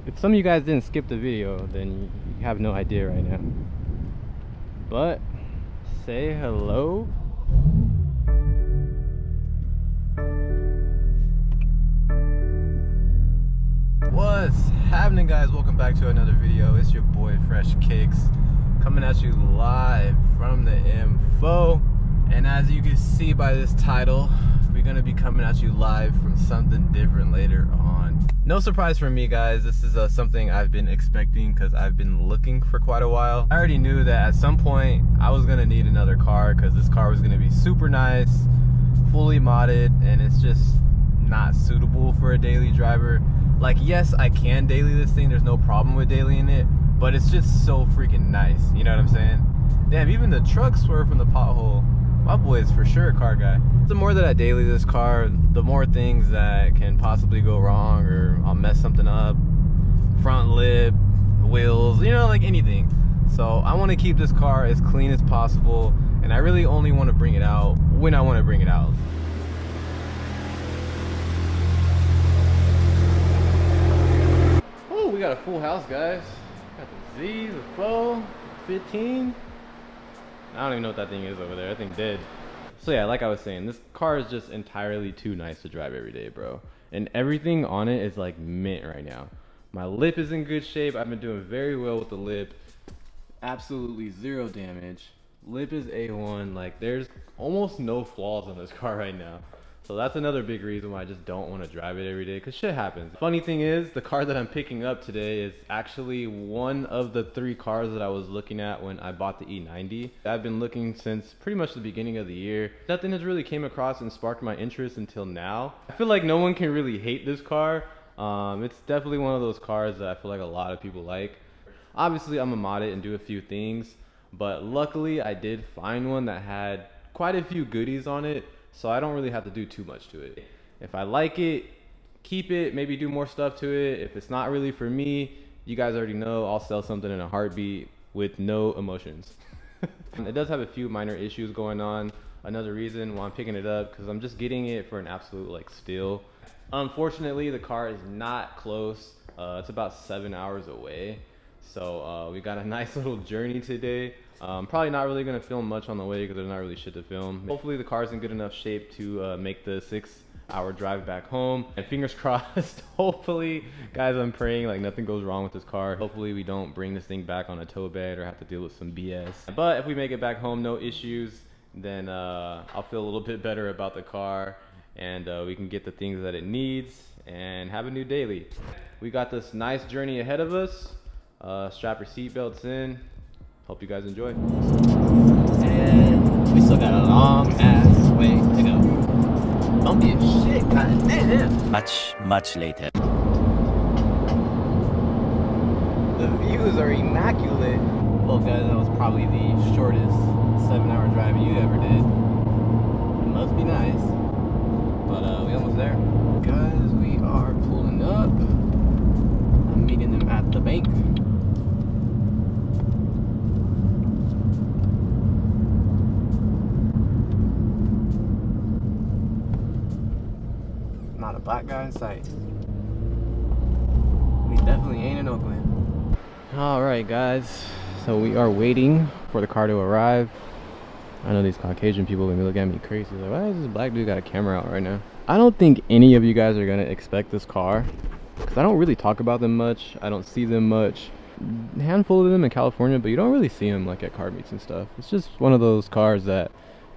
If some of you guys didn't skip the video, then you have no idea right now. But say hello. What's happening, guys? Welcome back to another video. It's your boy Fresh Kicks coming at you live from the info. And as you can see by this title, we're gonna be coming at you live from something different later on. No surprise for me, guys. This is something I've been expecting because I've been looking for quite a while. I already knew that at some point I was gonna need another car because this car was gonna be super nice, fully modded, and it's just not suitable for a daily driver. Like, yes, I can daily this thing, there's no problem with dailying it, but it's just so freaking nice, you know what I'm saying? Damn, even the truck swerved from the pothole. My boy is for sure a car guy. The more that I daily this car, the more things that can possibly go wrong, or I'll mess something up. Front lip, wheels, you know, like anything. So I want to keep this car as clean as possible, and I really only want to bring it out when I want to bring it out. Oh, we got a full house, guys. Got the Z, the Flow, 15. I don't even know what that thing is over there. I think dead. So yeah, like I was saying, this car is just entirely too nice to drive every day, bro. And everything on it is like mint right now. My lip is in good shape. I've been doing very well with the lip. Absolutely zero damage. Lip is A1. Like, there's almost no flaws on this car right now. So that's another big reason why I just don't want to drive it every day, because shit happens. Funny thing is, the car that I'm picking up today is actually one of the 3 cars that I was looking at when I bought the E90. I've been looking since pretty much the beginning of the year. Nothing has really came across and sparked my interest until now. I feel like no one can really hate this car. It's definitely one of those cars that I feel like a lot of people like. Obviously, I'm gonna mod it and do a few things, but luckily I did find one that had quite a few goodies on it. So I don't really have to do too much to it. If I like it, keep it, maybe do more stuff to it. If it's not really for me, you guys already know I'll sell something in a heartbeat with no emotions. It does have a few minor issues going on. Another reason why I'm picking it up, because I'm just getting it for an absolute like steal. Unfortunately, the car is not close. It's about 7 hours away. So we got a nice little journey today. Probably not really gonna film much on the way because there's not really shit to film. Hopefully the car's in good enough shape to make the 6-hour drive back home. And fingers crossed, hopefully, guys, I'm praying like nothing goes wrong with this car. Hopefully we don't bring this thing back on a tow bed or have to deal with some BS. But if we make it back home, no issues, then I'll feel a little bit better about the car, and we can get the things that it needs and have a new daily. We got this nice journey ahead of us. Strap your seatbelts in. Hope you guys enjoy. And we still got a long ass way to go. Bumpy as shit, god damn. Much later. The views are immaculate. Well, guys, that was probably the shortest 7-hour drive you ever did. It must be nice. But we almost there. Guys, we are pulling up. I'm meeting them at the bank. Not a black guy in sight. We definitely ain't in Oakland. Alright, guys, so we are waiting for the car to arrive. I know these Caucasian people are gonna be looking at me crazy, like, why is this black dude got a camera out right now? I don't think any of you guys are gonna expect this car, because I don't really talk about them much. I don't see them much. A handful of them in California, but you don't really see them like at car meets and stuff. It's just one of those cars that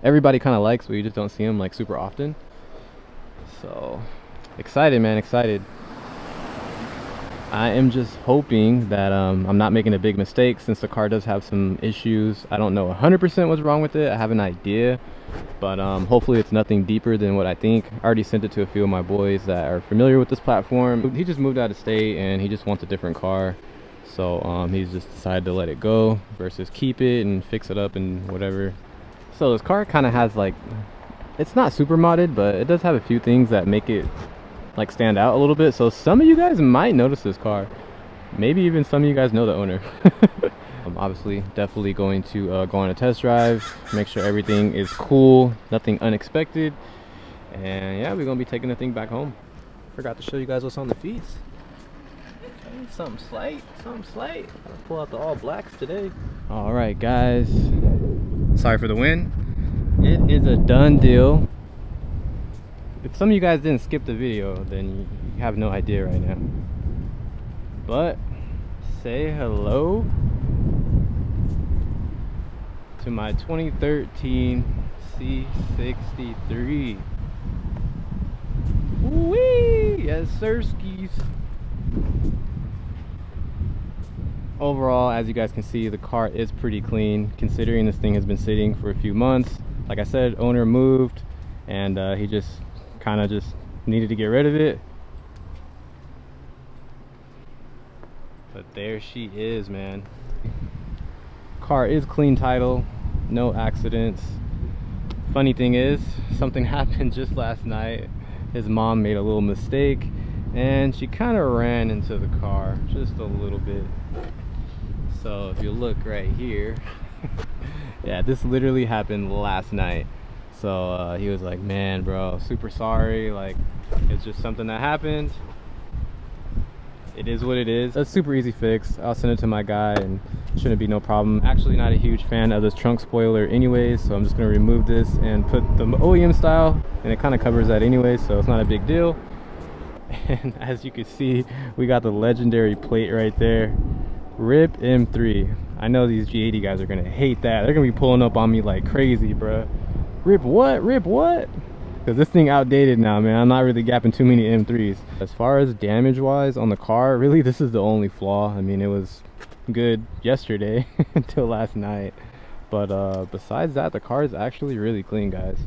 everybody kind of likes, but you just don't see them like super often. So excited, man, excited. I am just hoping that I'm not making a big mistake, since the car does have some issues. I don't know 100% what's wrong with it. I have an idea, but hopefully it's nothing deeper than what I think. I already sent it to a few of my boys that are familiar with this platform. He just moved out of state and he just wants a different car. So he's just decided to let it go versus keep it and fix it up and whatever. So this car kind of has like, it's not super modded, but it does have a few things that make it like stand out a little bit. So some of you guys might notice this car. Maybe even some of you guys know the owner. I'm obviously definitely going to go on a test drive, make sure everything is cool, nothing unexpected, and yeah, we're gonna be taking the thing back home. Forgot to show you guys what's on the fees. Something slight. Something slight. I'll pull out the all blacks today. All right, guys. Sorry for the wind. It is a done deal. If some of you guys didn't skip the video, then you have no idea right now. But say hello to my 2013 C63. Woo-wee! Yes, sir, skis. Overall, as you guys can see, the car is pretty clean considering this thing has been sitting for a few months. Like I said, owner moved and he just kind of just needed to get rid of it. But there she is, man. Car is clean title, no accidents. Funny thing is, something happened just last night. His mom made a little mistake and she kind of ran into the car just a little bit. So if you look right here, yeah, this literally happened last night. So he was like, man, bro, super sorry, like it's just something that happened. It is what it is. That's super easy fix. I'll send it to my guy and shouldn't be no problem. Actually not a huge fan of this trunk spoiler anyways, so I'm just gonna remove this and put the OEM style, and it kind of covers that anyway, so it's not a big deal. And as you can see, we got the legendary plate right there. RIP M3. I know these G80 guys are gonna hate that. They're gonna be pulling up on me like crazy, bro. RIP what? RIP what? Because this thing outdated now, man. I'm not really gapping too many M3s. As far as damage wise on the car, really this is the only flaw. I mean, it was good yesterday until last night, but besides that, the car is actually really clean, guys.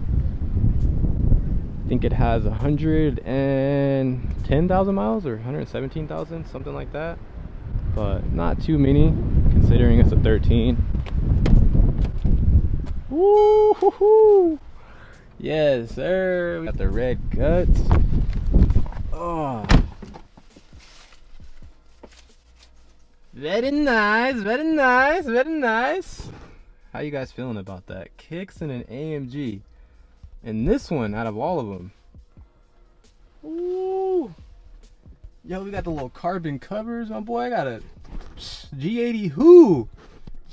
I think it has 110,000 miles or 117,000, something like that, but not too many considering it's a 13. Woo-hoo-hoo! Yes, sir. We got the red guts. Oh, very nice, very nice, very nice. How you guys feeling about that? Kicks in an AMG, and this one out of all of them. Ooh, yo, we got the little carbon covers, my boy. I got a G80 who?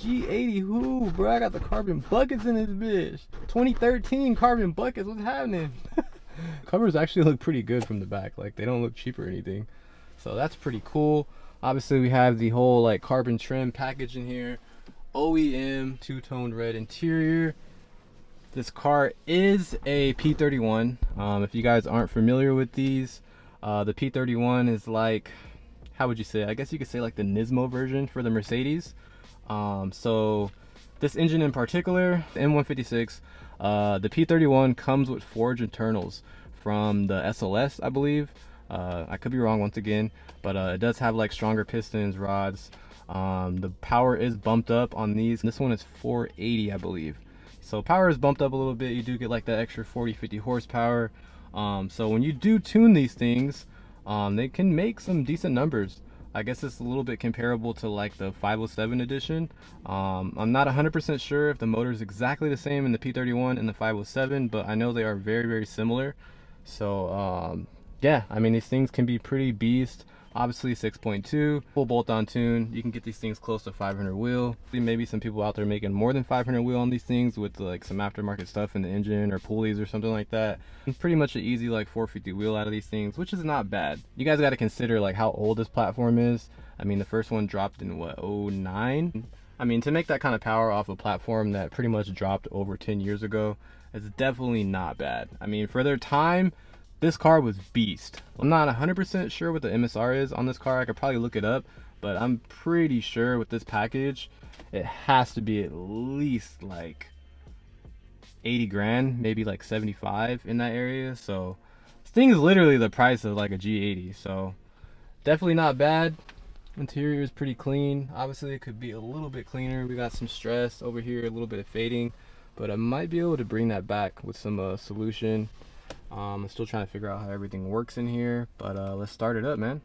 G80 who, bro? I got the carbon buckets in this bitch. 2013 carbon buckets, what's happening? Covers actually look pretty good from the back, like they don't look cheap or anything, so that's pretty cool. Obviously we have the whole like carbon trim package in here. OEM two-tone red interior. This car is a P31. If you guys aren't familiar with these, the P31 is like, how would you say, I guess you could say like the Nismo version for the Mercedes. So this engine in particular, the M156, the P31 comes with forged internals from the SLS, I believe. I could be wrong once again, but it does have like stronger pistons, rods. The power is bumped up on these. This one is 480, I believe. So power is bumped up a little bit. You do get like that extra 40-50 horsepower. So when you do tune these things, they can make some decent numbers. I guess it's a little bit comparable to like the 507 edition. I'm not 100% sure if the motor is exactly the same in the P31 and the 507, but I know they are very, very similar. So yeah, I mean, these things can be pretty beast. Obviously 6.2 full bolt-on tune. You can get these things close to 500 wheel. Maybe some people out there making more than 500 wheel on these things with like some aftermarket stuff in the engine or pulleys or something like that. And pretty much an easy like 450 wheel out of these things, which is not bad. You guys got to consider like how old this platform is. I mean, the first one dropped in what, 09? I mean, to make that kind of power off a platform that pretty much dropped over 10 years ago, it's definitely not bad. I mean, for their time, this car was beast. I'm not 100% sure what the MSR is on this car. I could probably look it up, but I'm pretty sure with this package, it has to be at least like 80 grand, maybe like 75 in that area. So this thing is literally the price of like a G80. So definitely not bad. Interior is pretty clean. Obviously it could be a little bit cleaner. We got some stress over here, a little bit of fading, but I might be able to bring that back with some solution. I'm still trying to figure out how everything works in here, but let's start it up, man.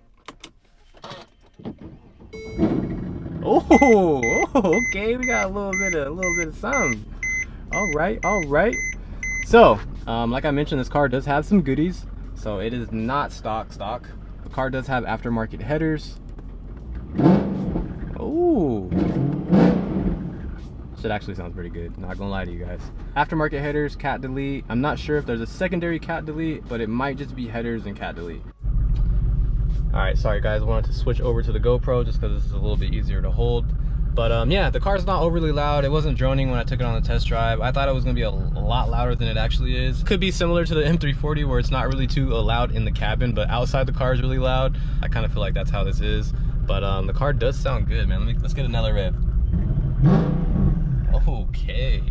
Oh, okay, we got a little bit of something. All right. So, like I mentioned, this car does have some goodies. So it is not stock. The car does have aftermarket headers. Oh, shit actually sounds pretty good, not gonna lie to you guys. Aftermarket headers, cat delete. I'm not sure if there's a secondary cat delete, but it might just be headers and cat delete. All right, sorry guys, I wanted to switch over to the GoPro just because this is a little bit easier to hold. But yeah, the car's not overly loud. It wasn't droning when I took it on the test drive. I thought it was gonna be a lot louder than it actually is. Could be similar to the M340 where it's not really too loud in the cabin, but outside the car is really loud. I kind of feel like that's how this is. But the car does sound good, man. Let's get another rev. Okay.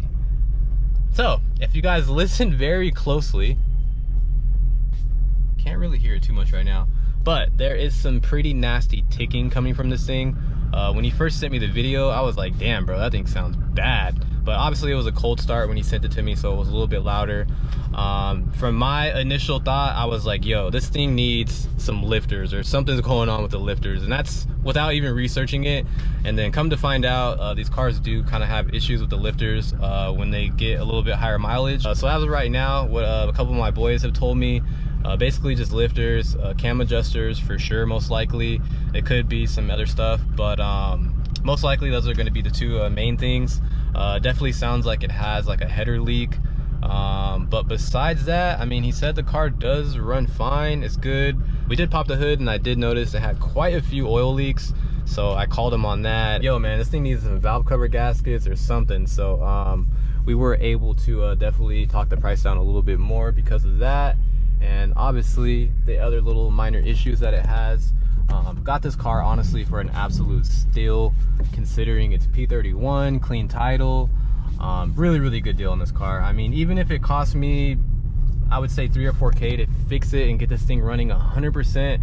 So, if you guys listen very closely, can't really hear it too much right now, but there is some pretty nasty ticking coming from this thing. When he first sent me the video, I was like, damn bro, that thing sounds bad. But obviously it was a cold start when he sent it to me, so it was a little bit louder. From my initial thought, I was like, yo, this thing needs some lifters or something's going on with the lifters, and that's without even researching it. And then come to find out, these cars do kind of have issues with the lifters when they get a little bit higher mileage. So as of right now, what a couple of my boys have told me, basically just lifters, cam adjusters for sure, most likely. It could be some other stuff, but most likely those are going to be the two main things. Definitely sounds like it has like a header leak, but besides that, I mean, he said the car does run fine, it's good. We did pop the hood and I did notice it had quite a few oil leaks, so I called him on that. Yo man, this thing needs some valve cover gaskets or something. So we were able to definitely talk the price down a little bit more because of that, and obviously the other little minor issues that it has. Got this car honestly for an absolute steal, considering it's P31, clean title. Really good deal on this car. I mean, even if it cost me, I would say 3 or 4K to fix it and get this thing running 100%,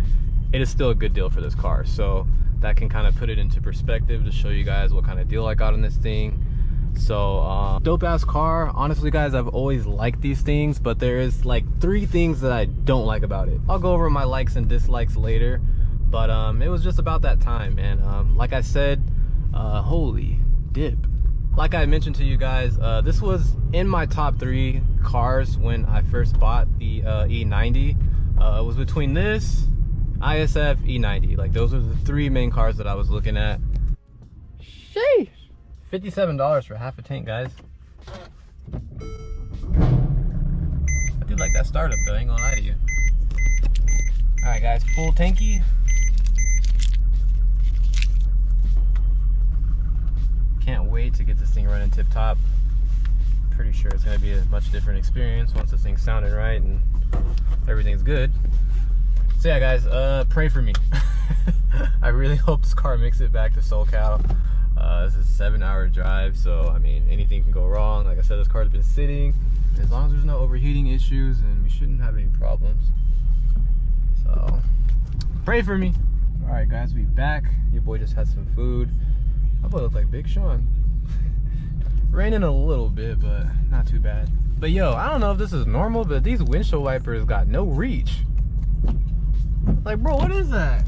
it is still a good deal for this car. So that can kind of put it into perspective to show you guys what kind of deal I got on this thing. So dope ass car. Honestly guys, I've always liked these things, but there is like 3 things that I don't like about it. I'll go over my likes and dislikes later, but it was just about that time. And like I said, holy dip, like I mentioned to you guys, this was in my top 3 cars when I first bought the E90. It was between this, ISF, E90. Like those are the 3 main cars that I was looking at. Sheesh. $57 for half a tank, guys. I do like that startup though, I ain't gonna lie to you. Alright guys, full tanky. Can't wait to get this thing running tip top. Pretty sure it's gonna be a much different experience once this thing's sounding right and everything's good. So yeah guys, pray for me. I really hope this car makes it back to SoCal. This is a 7-hour drive, so I mean, anything can go wrong. Like I said, this car's been sitting. As long as there's no overheating issues, and we shouldn't have any problems. So, pray for me. All right, guys, we back. Your boy just had some food. My boy look like Big Sean. Raining a little bit, but not too bad. But yo, I don't know if this is normal, but these windshield wipers got no reach. Like, bro, what is that?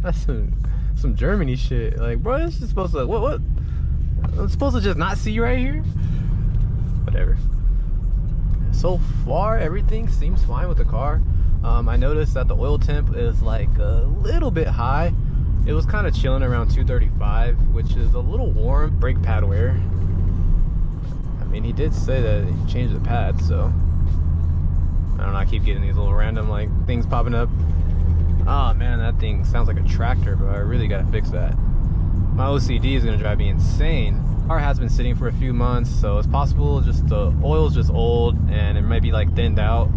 That's some Germany shit. Like, bro, this is supposed to, what? I'm supposed to just not see right here? Whatever. So far, everything seems fine with the car. I noticed that the oil temp is like a little bit high. It was kind of chilling around 235, which is a little warm. Brake pad wear. I mean, he did say that he changed the pads, so I don't know. I keep getting these little random like things popping up. Oh man, that thing sounds like a tractor, bro. I really gotta fix that. My OCD is gonna drive me insane. Car has been sitting for a few months, so it's possible just the oil's just old and it might be like thinned out.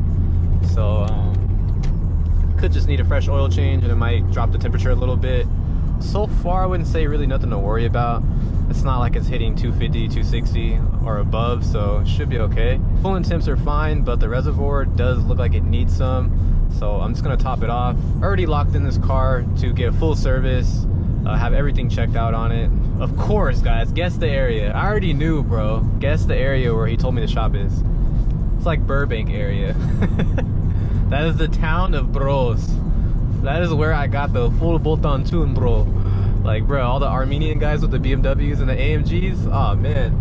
So could just need a fresh oil change and it might drop the temperature a little bit. So far, I wouldn't say really nothing to worry about. It's not like it's hitting 250, 260 or above, so it should be okay. Coolant temps are fine, but the reservoir does look like it needs some. So I'm just gonna top it off. Already locked in this car to get a full service, have everything checked out on it. Of course, guys, guess the area. I already knew, bro. Guess the area where he told me the shop is. It's like Burbank area. That is the town of Bros. That is where I got the full bolt-on tune, bro. Like, bro, all the Armenian guys with the BMWs and the AMGs. Oh man.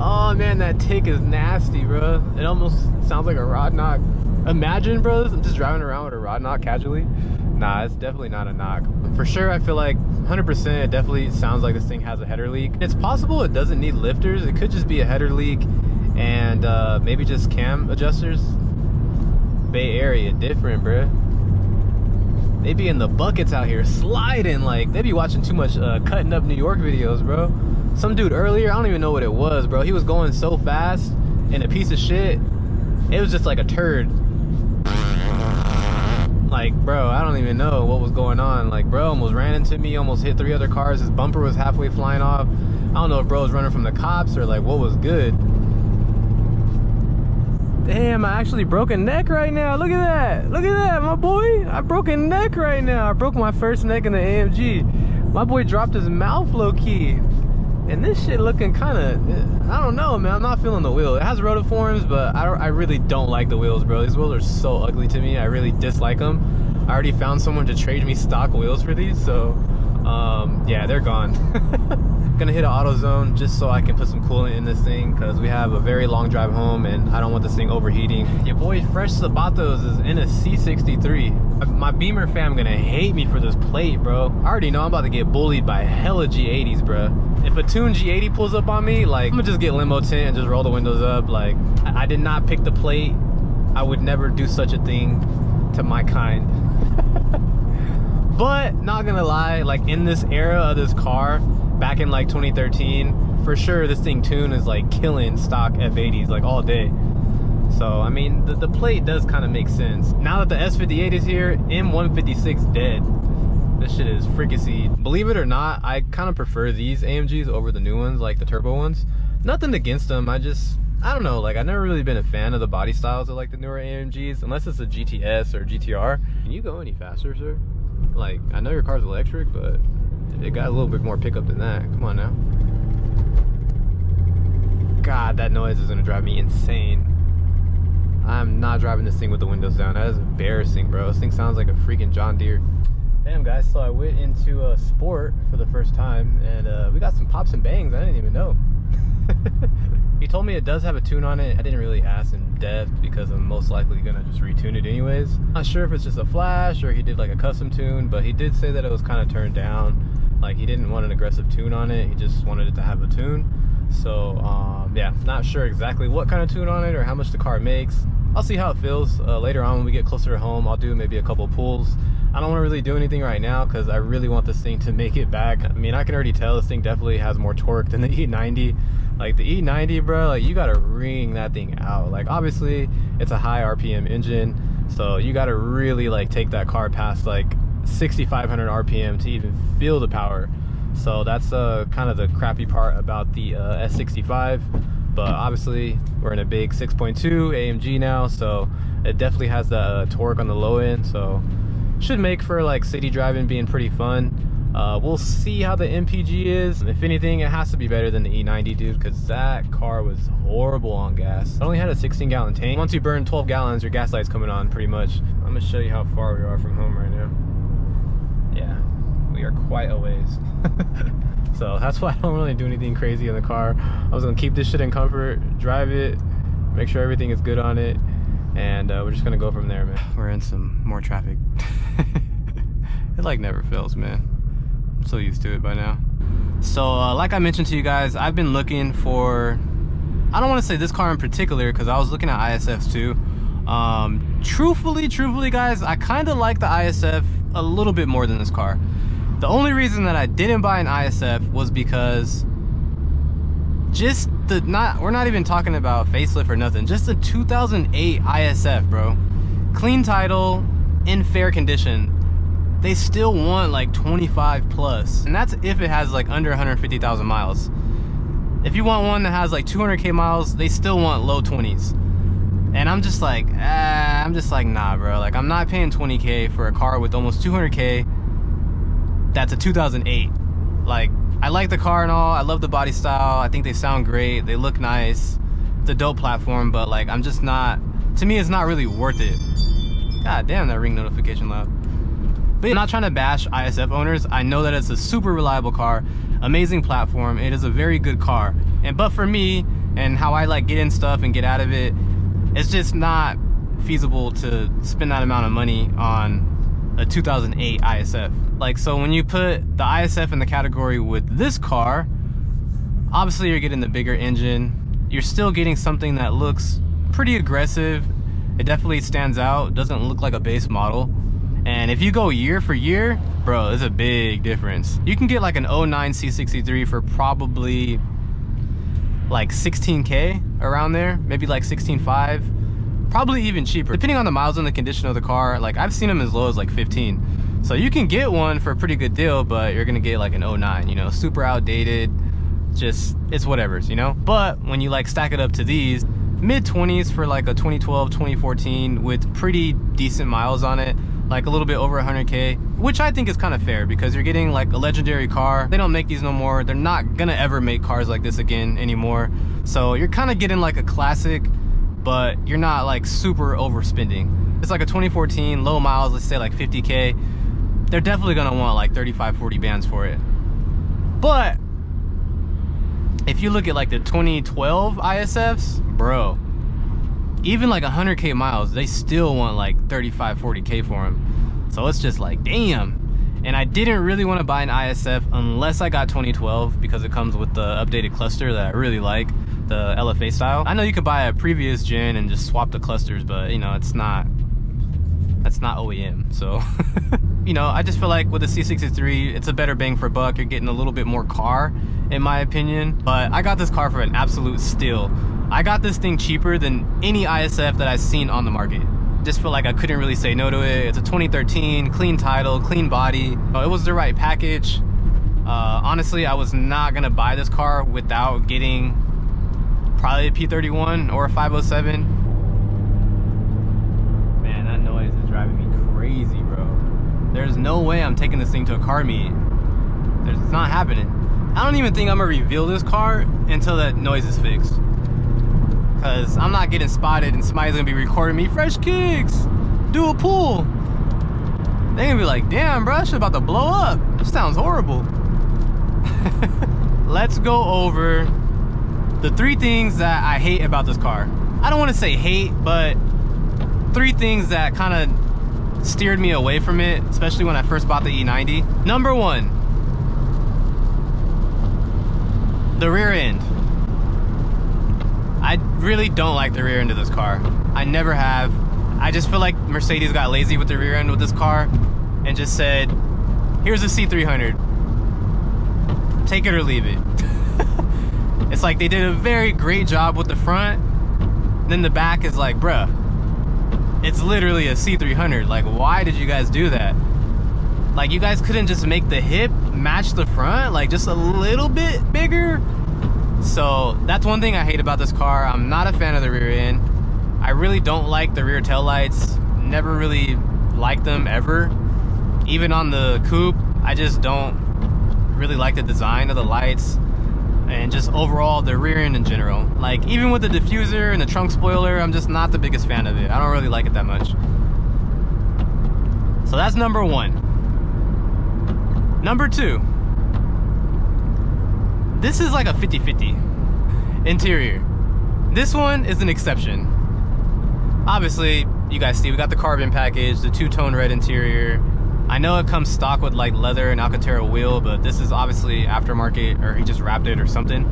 Oh man, that tick is nasty, bro. It almost sounds like a rod knock. Imagine, bro, I'm just driving around with a rod knock casually. Nah, it's definitely not a knock. For sure, I feel like 100% it definitely sounds like this thing has a header leak. It's possible it doesn't need lifters. It could just be a header leak and maybe just cam adjusters. Bay Area, different, bro. They be in the buckets out here sliding. Like, they be watching too much Cutting Up New York videos, bro. Some dude earlier, I don't even know what it was, bro. He was going so fast and a piece of shit. It was just like a turd. Like, bro, I don't even know what was going on. Like, bro almost ran into me, almost hit 3 other cars. His bumper was halfway flying off. I don't know if bro was running from the cops or like what was good. Damn, I actually broke a neck right now. Look at that. Look at that, my boy. I broke a neck right now. I broke my first neck in the AMG. My boy dropped his mouth low key. And this shit looking kind of, I don't know, man. I'm not feeling the wheel. It has rotiforms, but I really don't like the wheels, bro. These wheels are so ugly to me. I really dislike them. I already found someone to trade me stock wheels for these, so yeah, they're gone. Gonna hit an AutoZone just so I can put some coolant in this thing because we have a very long drive home and I don't want this thing overheating. Your boy Fresh Sabatos is in a C63. My Beamer fam gonna hate me for this plate, bro. I already know I'm about to get bullied by hella G80s, bro. If a tuned G80 pulls up on me, like, I'm gonna just get limo tint and just roll the windows up. Like, I did not pick the plate. I would never do such a thing to my kind. But not gonna lie, like in this era of this car, back in like 2013, for sure this thing tuned is like killing stock F80s like all day. So I mean the plate does kind of make sense. Now that the S58 is here, M156 dead. This shit is fricassy. Believe it or not, I kind of prefer these AMGs over the new ones, like the turbo ones. Nothing against them, I don't know, like I've never really been a fan of the body styles of like the newer AMGs, unless it's a GTS or GTR. Can you go any faster, sir? Like, I know your car's electric, but it got a little bit more pickup than that. Come on now. God, that noise is gonna drive me insane. I'm not driving this thing with the windows down. That is embarrassing, bro. This thing sounds like a freaking John Deere. Damn, guys, so I went into a Sport for the first time, and we got some pops and bangs I didn't even know. He told me it does have a tune on it. I didn't really ask in depth because I'm most likely gonna just retune it anyways. Not sure if it's just a flash or he did like a custom tune, but he did say that it was kind of turned down. Like, he didn't want an aggressive tune on it. He just wanted it to have a tune. So yeah, not sure exactly what kind of tune on it or how much the car makes. I'll see how it feels later on when we get closer to home. I'll do maybe a couple pulls. I don't want to really do anything right now because I really want this thing to make it back. I mean, I can already tell this thing definitely has more torque than the E90. Like the E90, bro, like you gotta wring that thing out. Like, obviously it's a high RPM engine, so you gotta really like take that car past like 6,500 RPM to even feel the power. So that's kind of the crappy part about the S65. But obviously we're in a big 6.2 AMG now, so it definitely has the torque on the low end, so should make for like city driving being pretty fun. We'll see how the MPG is. If anything, it has to be better than the E90, dude, because that car was horrible on gas. I only had a 16-gallon tank. Once you burn 12 gallons, your gas light's coming on pretty much. I'm gonna show you how far we are from home right now. Yeah, we are quite a ways. So that's why I don't really do anything crazy in the car. I was gonna keep this shit in comfort, drive it, make sure everything is good on it, and we're just gonna go from there, man. We're in some more traffic. It like never fails, man. I'm so used to it by now. So like I mentioned to you guys, I've been looking for, I don't want to say this car in particular because I was looking at ISFs too. Truthfully guys, I kind of like the ISF a little bit more than this car. The only reason that I didn't buy an ISF was because just we're not even talking about facelift or nothing, just the 2008 ISF, bro. Clean title, in fair condition. They still want like 25 plus, and that's if it has like under 150,000 miles. If you want one that has like 200k miles, they still want low 20s. And I'm just like nah, bro. Like, I'm not paying 20k for a car with almost 200k that's a 2008. Like, I like the car and all, I love the body style, I think they sound great, they look nice, it's a dope platform, but like, I'm just not, to me it's not really worth it. God damn, that ring notification loud. But I'm not trying to bash ISF owners. I know that it's a super reliable car, amazing platform, it is a very good car. But for me, and how I like get in stuff and get out of it, it's just not feasible to spend that amount of money on a 2008 ISF. Like, so when you put the ISF in the category with this car, obviously you're getting the bigger engine. You're still getting something that looks pretty aggressive. It definitely stands out, doesn't look like a base model. And if you go year for year, bro, there's a big difference. You can get like an 09 C63 for probably like 16K, around there, maybe like 16.5, probably even cheaper, depending on the miles and the condition of the car. Like, I've seen them as low as like 15. So you can get one for a pretty good deal, but you're gonna get like an 09, you know, super outdated, just, it's whatever's, you know? But when you like stack it up to these, mid-20s for like a 2012, 2014 with pretty decent miles on it, like a little bit over 100K, which I think is kind of fair because you're getting like a legendary car. They don't make these no more. They're not gonna ever make cars like this again anymore. So you're kind of getting like a classic, but you're not like super overspending. It's like a 2014, low miles, let's say like 50K. They're definitely gonna want like 35, 40 bands for it. But if you look at like the 2012 ISFs, bro, even like 100K miles, they still want like 35, 40K for them. So it's just like, damn. And I didn't really want to buy an ISF unless I got 2012 because it comes with the updated cluster that I really like, the LFA style. I know you could buy a previous gen and just swap the clusters, but you know, that's not OEM. So, you know, I just feel like with the C63, it's a better bang for buck. You're getting a little bit more car, in my opinion. But I got this car for an absolute steal. I got this thing cheaper than any ISF that I've seen on the market. Just feel like I couldn't really say no to it. It's a 2013, clean title, clean body. It was the right package. Honestly, I was not gonna buy this car without getting probably a P31 or a 507. Man, that noise is driving me crazy, bro. There's no way I'm taking this thing to a car meet. It's not happening. I don't even think I'm gonna reveal this car until that noise is fixed. Cause I'm not getting spotted and somebody's gonna be recording me. Fresh kicks, do a pull. They're gonna be like, damn, bro, shit about to blow up. This sounds horrible. Let's go over the 3 things that I hate about this car. I don't want to say hate, but 3 things that kind of steered me away from it, especially when I first bought the E90. Number 1, the rear end. I really don't like the rear end of this car. I never have. I just feel like Mercedes got lazy with the rear end with this car and just said, here's a C300. Take it or leave it. It's like they did a very great job with the front. Then the back is like, bruh, it's literally a C300. Like, why did you guys do that? Like, you guys couldn't just make the hip match the front, like just a little bit bigger? So that's one thing I hate about this car. I'm not a fan of the rear end. I really don't like the rear tail lights. Never really liked them ever. Even on the coupe, I just don't really like the design of the lights and just overall the rear end in general. Like, even with the diffuser and the trunk spoiler, I'm just not the biggest fan of it. I don't really like it that much. So that's number 1. Number 2, this is like a 50-50 interior. This one is an exception. Obviously, you guys see we got the carbon package, the 2-tone red interior. I know it comes stock with like leather and Alcantara wheel, but this is obviously aftermarket, or he just wrapped it or something.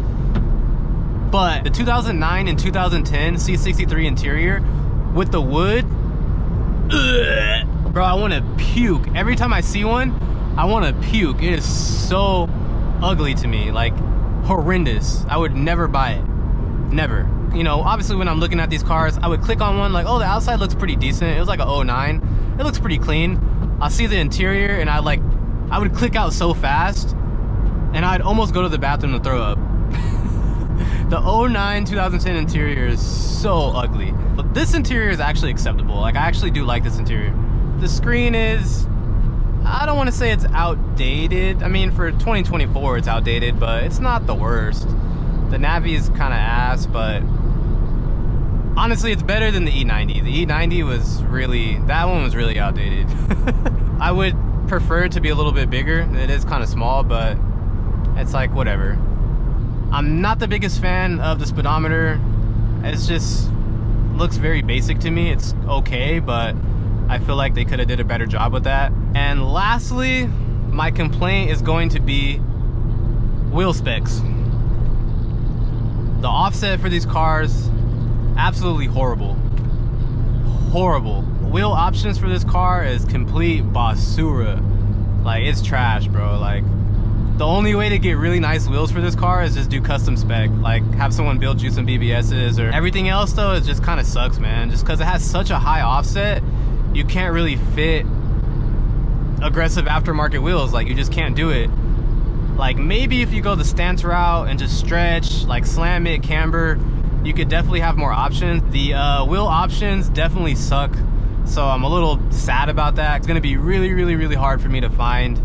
But the 2009 and 2010 C63 interior with the wood, ugh, bro, I want to puke. Every time I see one, I want to puke. It is so ugly to me, like horrendous. I would never buy it, never. You know, obviously when I'm looking at these cars, I would click on one like, oh, the outside looks pretty decent. It was like a 09. It looks pretty clean. I'll see the interior and I would click out so fast and I'd almost go to the bathroom to throw up. The 09 2010 interior is so ugly. But this interior is actually acceptable. Like, I actually do like this interior. The screen is, I don't want to say it's outdated. I mean, for 2024 it's outdated, but it's not the worst. The Navi is kind of ass, but honestly it's better than the E90. The E90 was really, that one was really outdated. I would prefer it to be a little bit bigger. It is kind of small, but it's like whatever. I'm not the biggest fan of the speedometer. It's just looks very basic to me. It's okay, but I feel like they could have did a better job with that. And lastly, my complaint is going to be wheel specs. The offset for these cars, absolutely horrible. Horrible. Wheel options for this car is complete basura. Like, it's trash, bro. Like, the only way to get really nice wheels for this car is just do custom spec. Like, have someone build you some BBSs or everything else, though. It just kind of sucks, man. Just because it has such a high offset, you can't really fit aggressive aftermarket wheels. Like, you just can't do it. Like, maybe if you go the stance route and just stretch, like slam it, camber, you could definitely have more options. The wheel options definitely suck, so I'm a little sad about that. It's gonna be really, really, really hard for me to find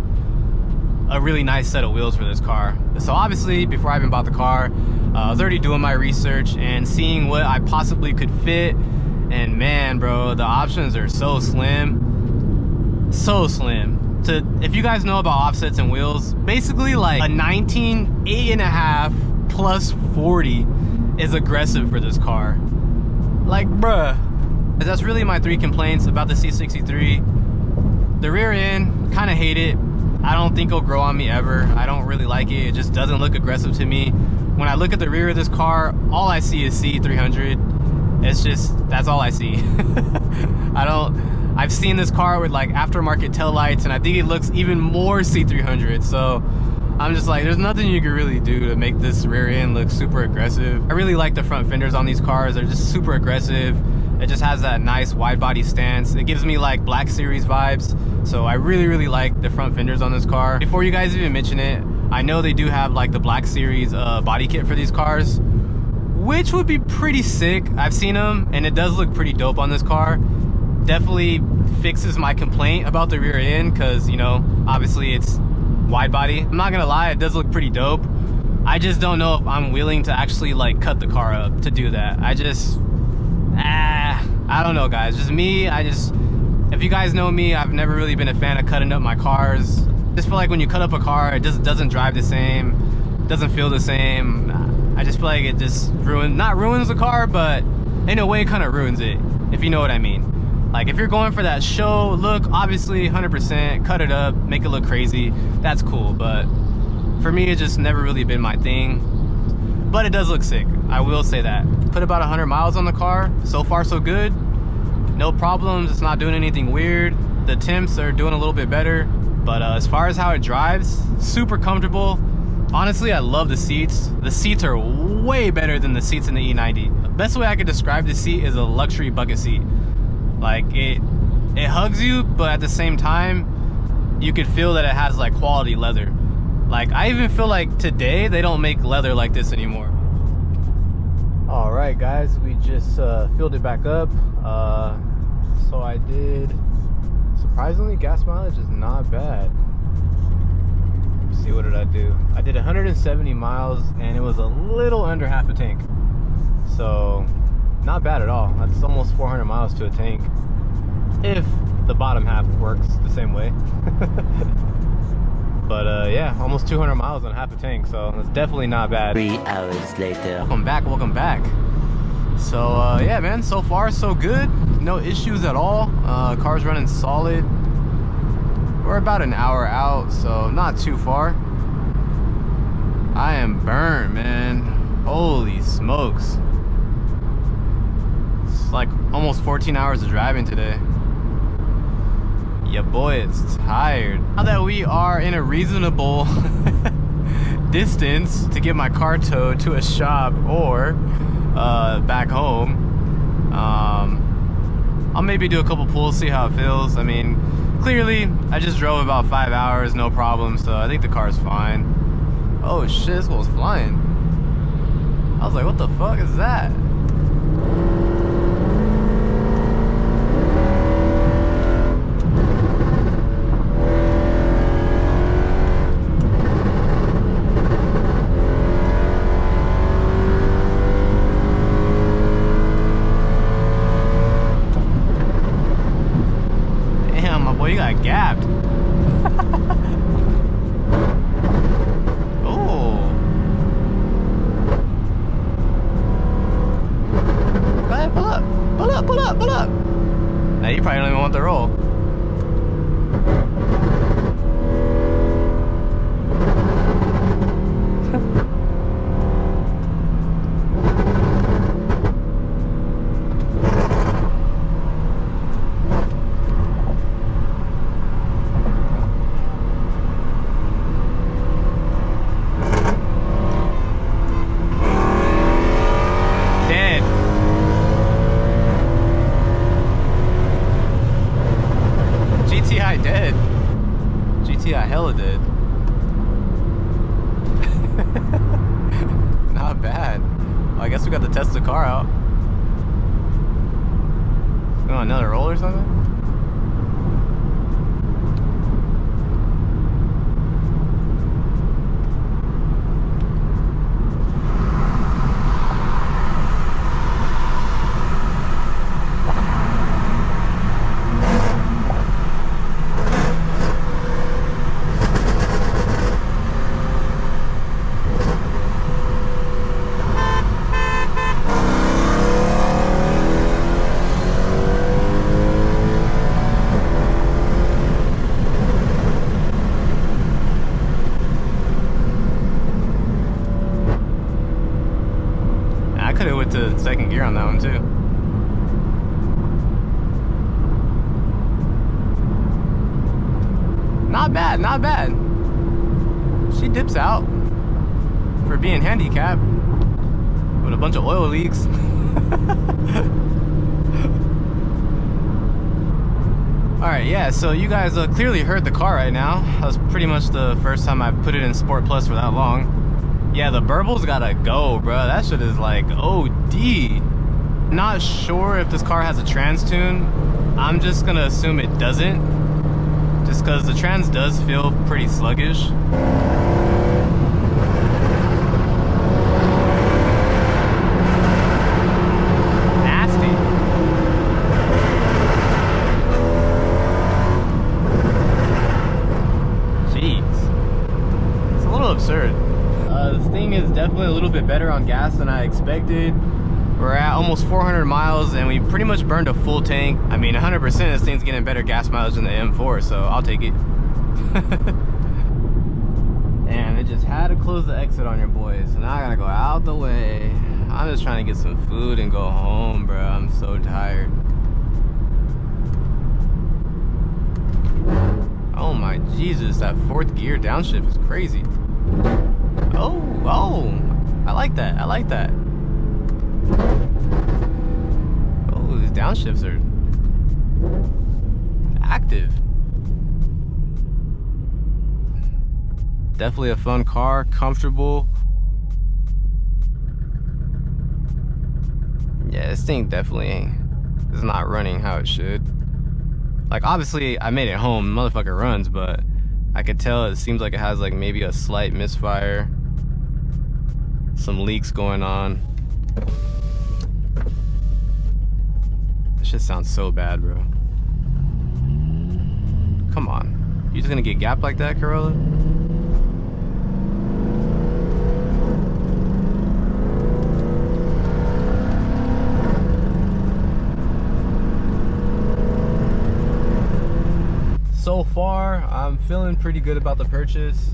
a really nice set of wheels for this car. So obviously, before I even bought the car, I was already doing my research and seeing what I possibly could fit. And man, bro, the options are so slim. So slim. If you guys know about offsets and wheels, basically like a 19 8.5 plus 40 is aggressive for this car. Like, bruh. That's really my 3 complaints about the C63. The rear end, kind of hate it. I don't think it'll grow on me ever. I don't really like it. It just doesn't look aggressive to me. When I look at the rear of this car, all I see is C300. It's just, that's all I see. I've seen this car with like aftermarket taillights, and I think it looks even more C300. So I'm just like, there's nothing you can really do to make this rear end look super aggressive. I really like the front fenders on these cars. They're just super aggressive. It just has that nice wide body stance. It gives me like Black Series vibes. So I really, really like the front fenders on this car. Before you guys even mention it, I know they do have like the Black Series body kit for these cars, which would be pretty sick. I've seen them and it does look pretty dope on this car. Definitely fixes my complaint about the rear end, because, you know, obviously it's wide body. I'm not gonna lie, it does look pretty dope. I just don't know if I'm willing to actually like cut the car up to do that. I don't know, guys. Just me, if you guys know me, I've never really been a fan of cutting up my cars. I just feel like when you cut up a car, it just doesn't drive the same, doesn't feel the same. I just feel like it just not ruins the car, but in a way it kind of ruins it, if you know what I mean. Like, if you're going for that show look, obviously 100% cut it up, make it look crazy, that's cool. But for me, it's just never really been my thing. But it does look sick, I will say that. Put about 100 miles on the car, so far so good. No problems, it's not doing anything weird. The temps are doing a little bit better. But as far as how it drives, super comfortable. Honestly, I love the seats. The seats are way better than the seats in the E90. The best way I could describe the seat is a luxury bucket seat. Like, it hugs you, but at the same time, you could feel that it has like quality leather. Like, I even feel like today they don't make leather like this anymore. All right, guys, we just filled it back up. So I did, surprisingly, gas mileage is not bad. Let's see, what did I do? I did 170 miles and it was a little under half a tank. So not bad at all. That's almost 400 miles to a tank, if the bottom half works the same way. But yeah, almost 200 miles on half a tank, so that's definitely not bad. 3 hours later. Welcome back. So yeah, man, so far so good. No issues at all. Car's running solid. We're about an hour out, so not too far. I am burnt, man. Holy smokes. It's like almost 14 hours of driving today. Yeah, boy, it's tired. Now that we are in a reasonable distance to get my car towed to a shop or back home, I'll maybe do a couple pulls, see how it feels. I mean, clearly, I just drove about 5 hours, no problem, so I think the car's fine. Oh shit, this was flying. I was like, what the fuck is that? Boy, you got gapped. Oh. Go ahead, pull up. probably don't even want the roll. GTI dead. GTI hella dead. Not bad. Well, I guess we got to test the car out. Oh, another roll or something? Could have went to second gear on that one too. Not bad, not bad. She dips out for being handicapped with a bunch of oil leaks. Alright, yeah, so you guys clearly heard the car right now. That was pretty much the first time I put it in Sport Plus for that long. Yeah, the burbles gotta go, bro. That shit is like OD. Not sure if this car has a trans tune. I'm just gonna assume it doesn't, just because the trans does feel pretty sluggish. Nasty. Jeez. It's a little absurd. This thing is definitely a little bit better on gas than I expected. We're at almost 400 miles and we pretty much burned a full tank. I mean, 100% this thing's getting better gas mileage than the M4, so I'll take it. And it just had to close the exit on your boys. So now I gotta go out the way. I'm just trying to get some food and go home, bro. I'm so tired. Oh my Jesus, that fourth gear downshift is crazy. Oh, I like that, I like that. Oh, these downshifts are active. Definitely a fun car, comfortable. Yeah, this thing definitely is not running how it should. Like, obviously, I made it home, motherfucker runs, but I could tell it seems like it has like maybe a slight misfire. Some leaks going on. This shit sounds so bad, bro. Come on. You just gonna get gapped like that, Corolla? So far, I'm feeling pretty good about the purchase.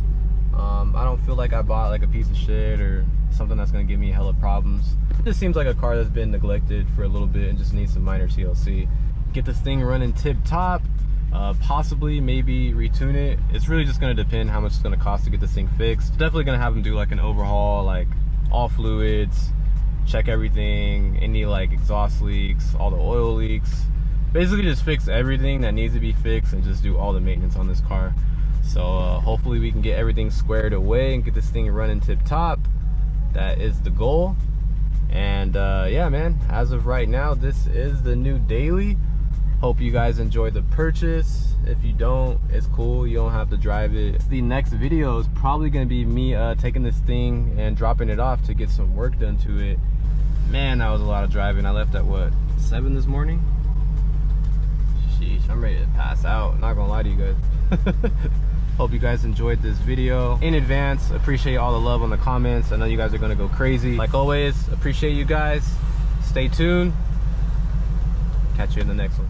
I don't feel like I bought like a piece of shit or something that's gonna give me hella problems. It just seems like a car that's been neglected for a little bit and just needs some minor TLC. Get this thing running tip top, possibly maybe retune it. It's really just gonna depend how much it's gonna cost to get this thing fixed. Definitely gonna have them do like an overhaul, like all fluids, check everything, any like exhaust leaks, all the oil leaks. Basically just fix everything that needs to be fixed and just do all the maintenance on this car. So hopefully we can get everything squared away and get this thing running tip top. That is the goal. And yeah, man, as of right now, this is the new daily. Hope you guys enjoyed the purchase. If you don't, it's cool, you don't have to drive it. The next video is probably gonna be me taking this thing and dropping it off to get some work done to it. Man, that was a lot of driving. I left at what, 7 this morning? Sheesh, I'm ready to pass out, not gonna lie to you guys. Hope you guys enjoyed this video. In advance, appreciate all the love on the comments. I know you guys are gonna go crazy. Like always, appreciate you guys. Stay tuned. Catch you in the next one.